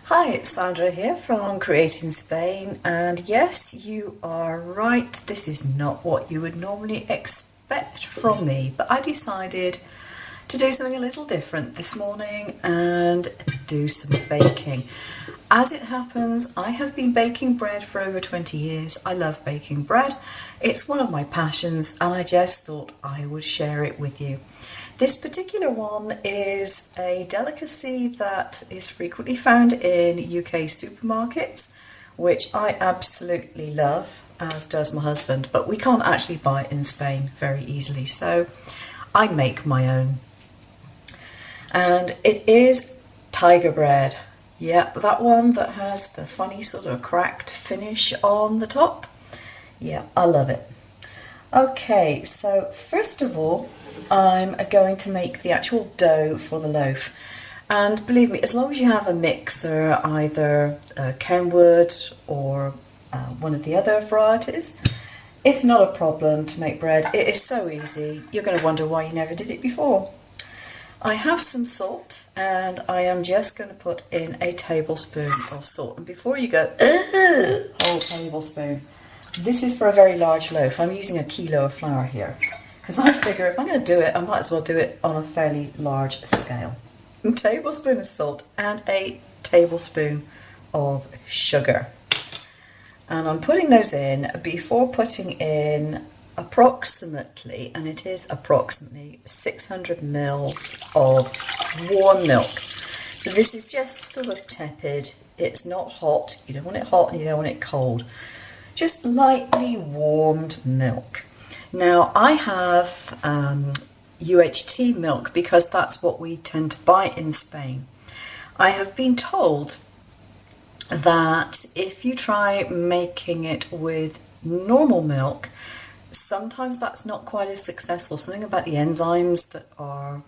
Hi, it's Sandra here from Creating Spain, and yes, you are right, this is not what you would normally expect from me, but I decided to do something a little different this morning and do some baking. As it happens, I have been baking bread for over 20 years. I love baking bread. It's one of my passions, and I just thought I would share it with you. This particular one is a delicacy that is frequently found in UK supermarkets, which I absolutely love, as does my husband, but we can't actually buy it in Spain very easily, so I make my own. And it is tiger bread. Yeah, that one that has the funny sort of cracked finish on the top. Yeah, I love it. Okay, so first of all, I'm going to make the actual dough for the loaf. And believe me, as long as you have a mixer, either Kenwood or one of the other varieties, it's not a problem to make bread. It is so easy. You're going to wonder why you never did it before. I have some salt, and I am just going to put in a tablespoon of salt. And before you go, whole tablespoon. This is for a very large loaf. I'm using a kilo of flour here, because I figure if I'm going to do it, I might as well do it on a fairly large scale. A tablespoon of salt and a tablespoon of sugar. And I'm putting those in before putting in approximately, and it is approximately 600 mils of warm milk. So this is just sort of tepid. It's not hot. You don't want it hot and you don't want it cold. Just lightly warmed milk. Now I have UHT milk because that's what we tend to buy in Spain. I have been told that if you try making it with normal milk, sometimes that's not quite as successful. Something about the enzymes that are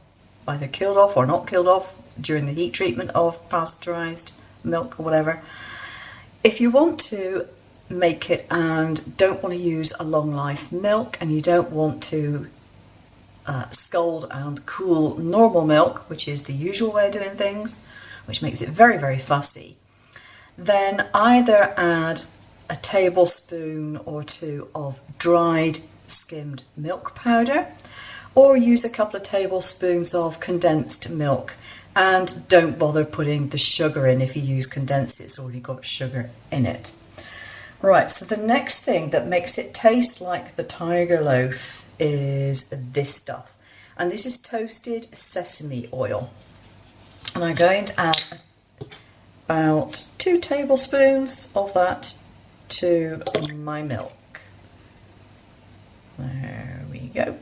either killed off or not killed off during the heat treatment of pasteurized milk or whatever. If you want to make it and don't want to use a long life milk, and you don't want to scald and cool normal milk, which is the usual way of doing things, which makes it very, very fussy, then either add a tablespoon or two of dried skimmed milk powder, or use a couple of tablespoons of condensed milk. And don't bother putting the sugar in. If you use condensed, it's already got sugar in it. Right, so the next thing that makes it taste like the TigerLoaf is this stuff. And this is toasted sesame oil. And I'm going to add about 2 tablespoons of that to my milk. There we go.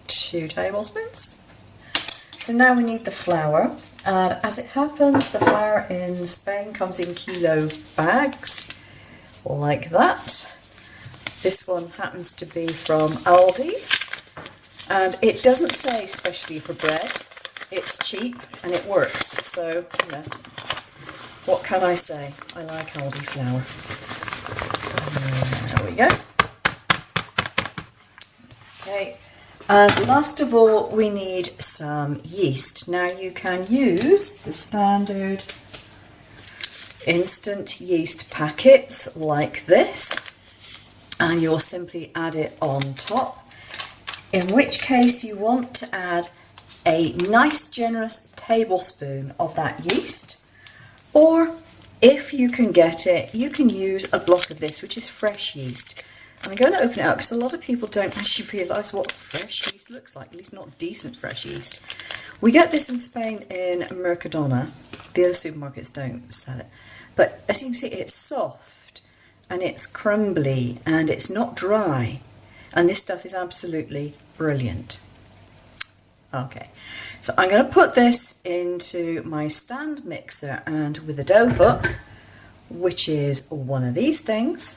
2 tablespoons. So now we need the flour. And as it happens, the flour in Spain comes in kilo bags, like that. This one happens to be from Aldi, and it doesn't say specially for bread. It's cheap and it works, so you know, what can I say? I like Aldi flour. There we go. Okay, and last of all, we need some yeast. Now you can use the standard instant yeast packets like this, and you'll simply add it on top, in which case you want to add a nice generous tablespoon of that yeast, or if you can get it, you can use a block of this, which is fresh yeast. And I'm going to open it up because a lot of people don't actually realise what fresh yeast looks like, at least not decent fresh yeast. We get this in Spain in Mercadona. The other supermarkets don't sell it. But as you can see, it's soft and it's crumbly and it's not dry. And this stuff is absolutely brilliant. Okay, so I'm going to put this into my stand mixer, and with a dough hook, which is one of these things,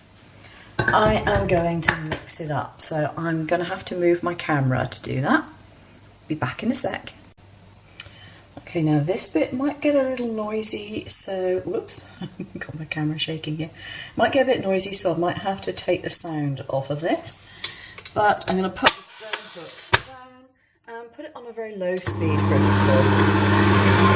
I am going to mix it up. So I'm going to have to move my camera to do that. Be back in a sec. Okay, now this bit might get a little noisy, so, whoops, got my camera shaking here. Might get a bit noisy, so I might have to take the sound off of this. But I'm going to put the dough hook down and put it on a very low speed first of all.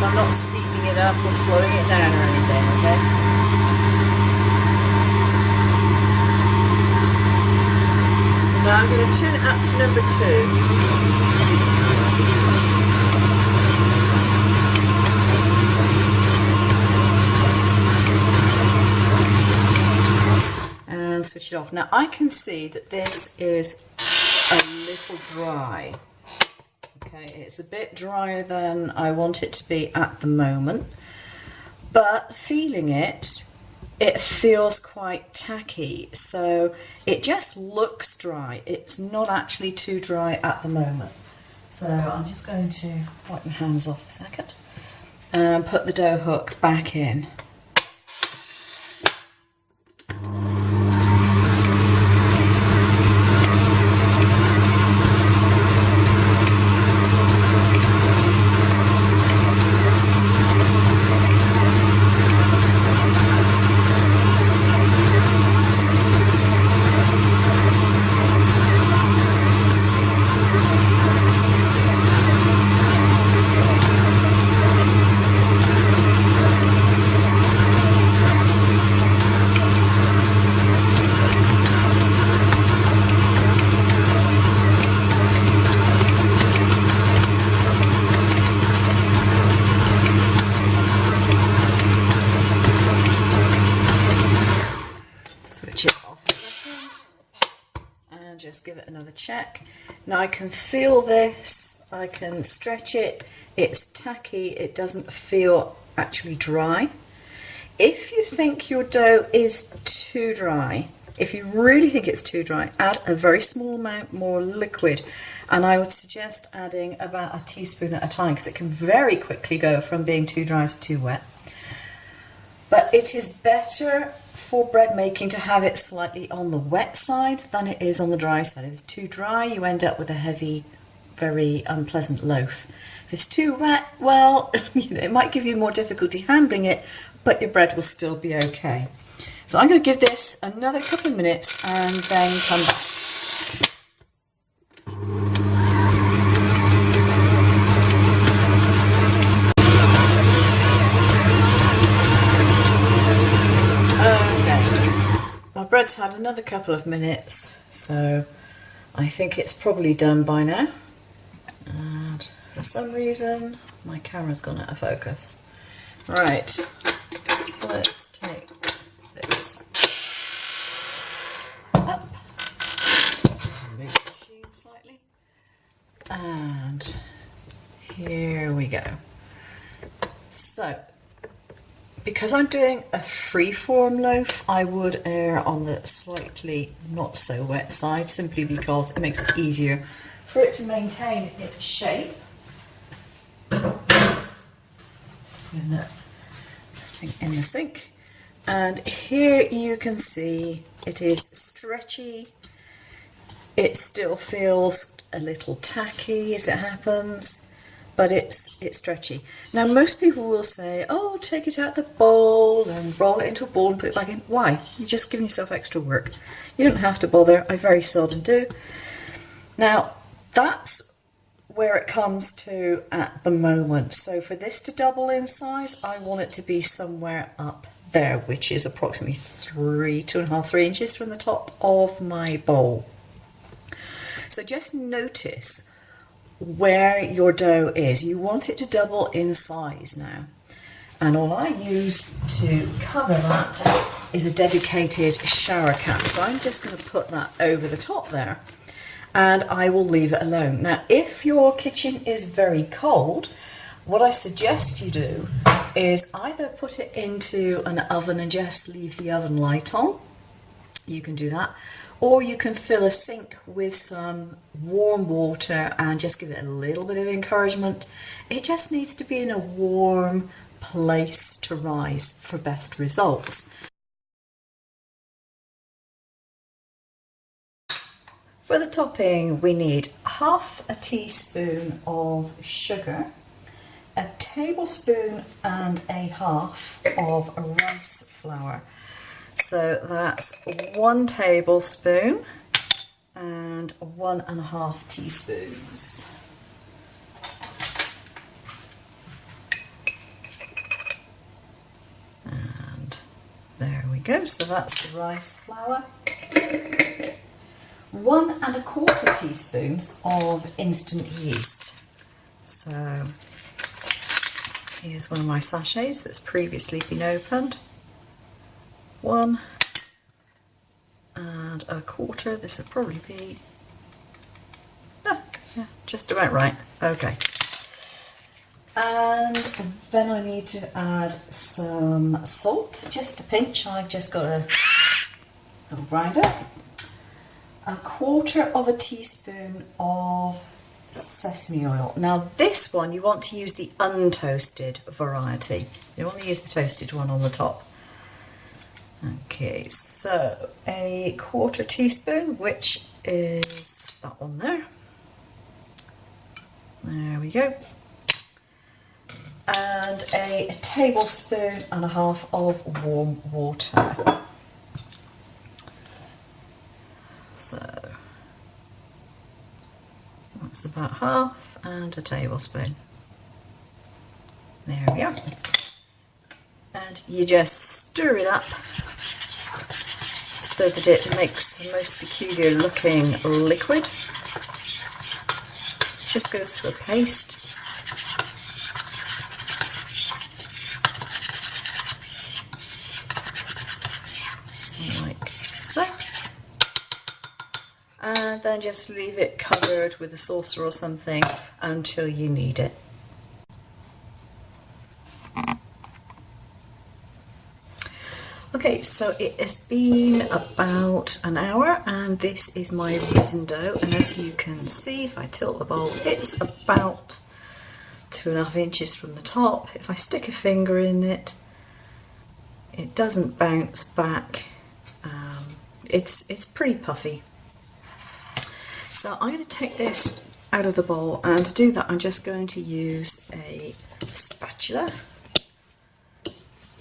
and I'm not speeding it up or slowing it down or anything, okay? Now I'm going to turn it up to number 2. And switch it off. Now I can see that this is a little dry. Okay, it's a bit drier than I want it to be at the moment, but feeling it, it feels quite tacky, so it just looks dry. It's not actually too dry at the moment. So I'm just going to wipe my hands off a second and put the dough hook back in. Just give it another check. Now I can feel this, I can stretch it, it's tacky, it doesn't feel actually dry. If you think your dough is too dry, if you really think it's too dry, add a very small amount more liquid, and I would suggest adding about a teaspoon at a time because it can very quickly go from being too dry to too wet. But it is better for bread making to have it slightly on the wet side than it is on the dry side. If it's too dry, you end up with a heavy, very unpleasant loaf. If it's too wet, well, it might give you more difficulty handling it, but your bread will still be okay. So I'm going to give this another couple of minutes and then come back. My bread's had another couple of minutes, so I think it's probably done by now. And for some reason, my camera's gone out of focus. Right, let's take this up, move the machine slightly, and here we go. So, because I'm doing a free-form loaf, I would err on the slightly not so wet side, simply because it makes it easier for it to maintain its shape. Just putting that thing in the sink. And here you can see it is stretchy. It still feels a little tacky as it happens, but it's stretchy. Now most people will say, oh, take it out the bowl and roll it into a ball and put it back in. Why? You're just giving yourself extra work. You don't have to bother. I very seldom do. Now that's where it comes to at the moment. So for this to double in size, I want it to be somewhere up there, which is approximately 2.5, 3 inches from the top of my bowl. So just notice where your dough is. You want it to double in size now, and all I use to cover that is a dedicated shower cap, so I'm just going to put that over the top there and I will leave it alone. Now if your kitchen is very cold, what I suggest you do is either put it into an oven and just leave the oven light on. You can do that, or you can fill a sink with some warm water and just give it a little bit of encouragement. It just needs to be in a warm place to rise for best results. For the topping, we need half a teaspoon of sugar, a tablespoon and a half of rice flour. So that's 1 tablespoon and 1.5 teaspoons. There we go, so that's the rice flour. 1 1/4 teaspoons of instant yeast. So here's one of my sachets that's previously been opened. 1 1/4, this would probably be, yeah, just about right, okay. And then I need to add some salt, just a pinch. I've just got a little grinder. 1/4 teaspoon of sesame oil. Now this one you want to use the untoasted variety. You want to use the toasted one on the top. Okay, so 1/4 teaspoon, which is that one there. There we go. And 1.5 tablespoons of warm water. So that's about half and a tablespoon. There we are. And you just stir it up so that it makes the most peculiar looking liquid. Just goes to a paste. Like so. And then just leave it covered with a saucer or something until you need it. Okay, so it has been about an hour and this is my risen dough, and as you can see, if I tilt the bowl, it's about 2.5 inches from the top. If I stick a finger in it, it doesn't bounce back. It's pretty puffy. So I'm going to take this out of the bowl, and to do that I'm just going to use a spatula.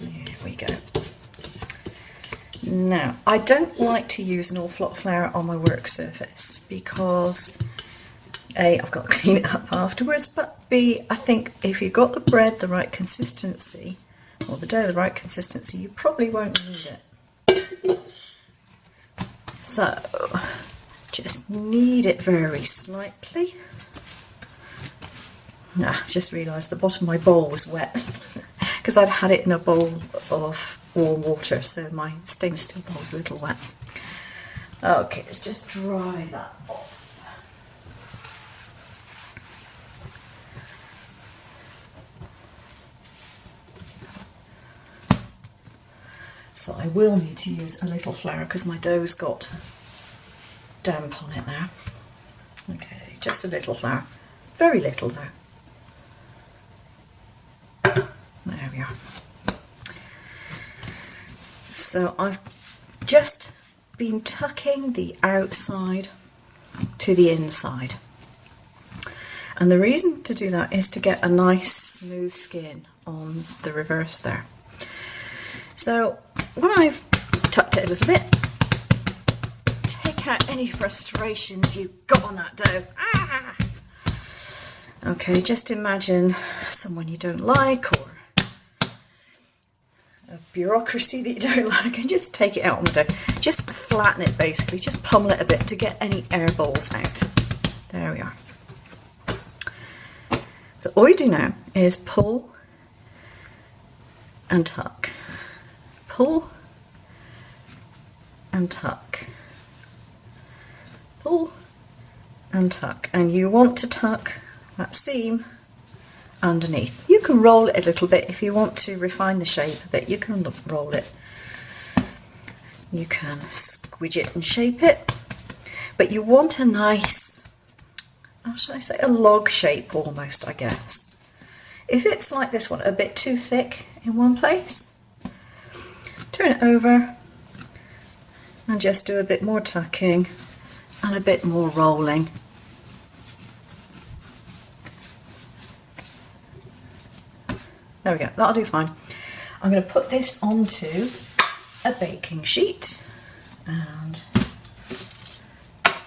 There we go. Now, I don't like to use an awful lot of flour on my work surface because A, I've got to clean it up afterwards, but B, I think if you've got the bread the right consistency, or the dough the right consistency, you probably won't need it. So, just knead it very slightly. I've just realised the bottom of my bowl was wet because I'd had it in a bowl of warm water, so my stainless steel bowl is a little wet. Okay, let's just dry that off. So I will need to use a little flour because my dough's got damp on it now. Okay, just a little flour. Very little though. There we are. So I've just been tucking the outside to the inside. And the reason to do that is to get a nice smooth skin on the reverse there. So when I've tucked it a little bit, take out any frustrations you've got on that dough. Ah! Okay, just imagine someone you don't like or a bureaucracy that you don't like, and just take it out on the dough. Just flatten it basically, just pummel it a bit to get any air balls out. There we are. So all you do now is pull and tuck. Pull and tuck. Pull and tuck. And you want to tuck that seam underneath. You can roll it a little bit if you want to refine the shape a bit. You can roll it. You can squidge it and shape it. But you want a nice, how should I say, a log shape almost, I guess. If it's like this one, a bit too thick in one place, turn it over and just do a bit more tucking and a bit more rolling. There we go, that'll do fine. I'm going to put this onto a baking sheet, and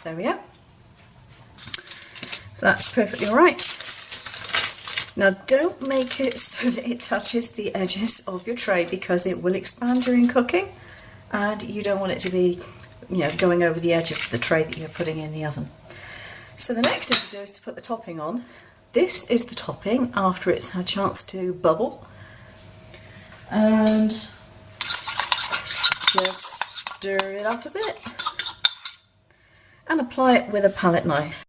there we are. So that's perfectly all right. Now don't make it so that it touches the edges of your tray, because it will expand during cooking and you don't want it to be, you know, going over the edge of the tray that you're putting in the oven. So the next thing to do is to put the topping on. This is the topping after it's had a chance to bubble. And just stir it up a bit and apply it with a palette knife.